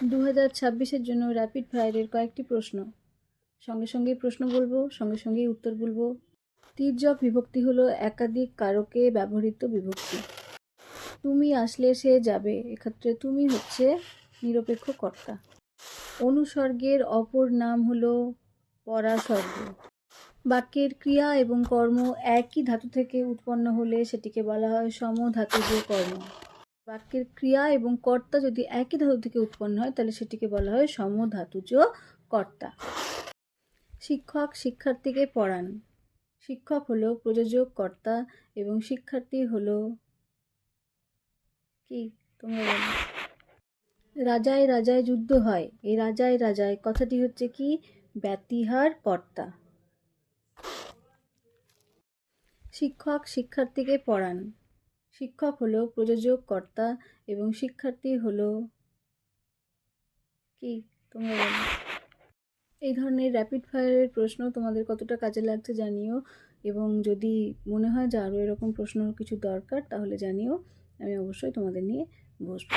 2026-এর জন্য র্যাপিড ফায়ারের কয়েকটি প্রশ্ন, সঙ্গে সঙ্গেই প্রশ্ন বলবো, সঙ্গে সঙ্গেই উত্তর বলবো। তির্যক বিভক্তি হলো একাধিক কারকে ব্যবহৃত বিভক্তি। তুমি আসলে সে যাবে, এক্ষেত্রে তুমি হচ্ছে নিরপেক্ষ কর্তা। অনুসর্গের অপর নাম হলো পরাসর্গ। বাক্যের ক্রিয়া এবং কর্ম একই ধাতু থেকে উৎপন্ন হলে সেটিকে বলা হয় সমধাতুজ কর্ম। বাক্যের ক্রিয়া এবং কর্তা যদি একই ধাতু থেকে উৎপন্ন হয় তাহলে সেটিকে বলা হয় সমধাতুজ কর্তা। শিক্ষক শিক্ষার্থীকে পড়ান। শিক্ষক হলো প্রযোজক কর্তা এবং শিক্ষার্থী হলো কি, তোমরা বলো। রাজায় রাজায় যুদ্ধ হয়, এই রাজায় রাজায় কথাটি হচ্ছে কি, ব্যতিহার কর্তা। শিক্ষক শিক্ষার্থীকে পড়ান। শিক্ষক হলো প্রযোজক কর্তা এবং শিক্ষার্থী হলো কি, তোমরা বলো। এই ধরনের র্যাপিড ফায়ারের প্রশ্ন তোমাদের কতটা কাজে লাগছে জানিও, এবং যদি মনে হয় যে আরও এরকম প্রশ্ন কিছু দরকার তাহলে জানিও, আমি অবশ্যই তোমাদের নিয়ে বসবো।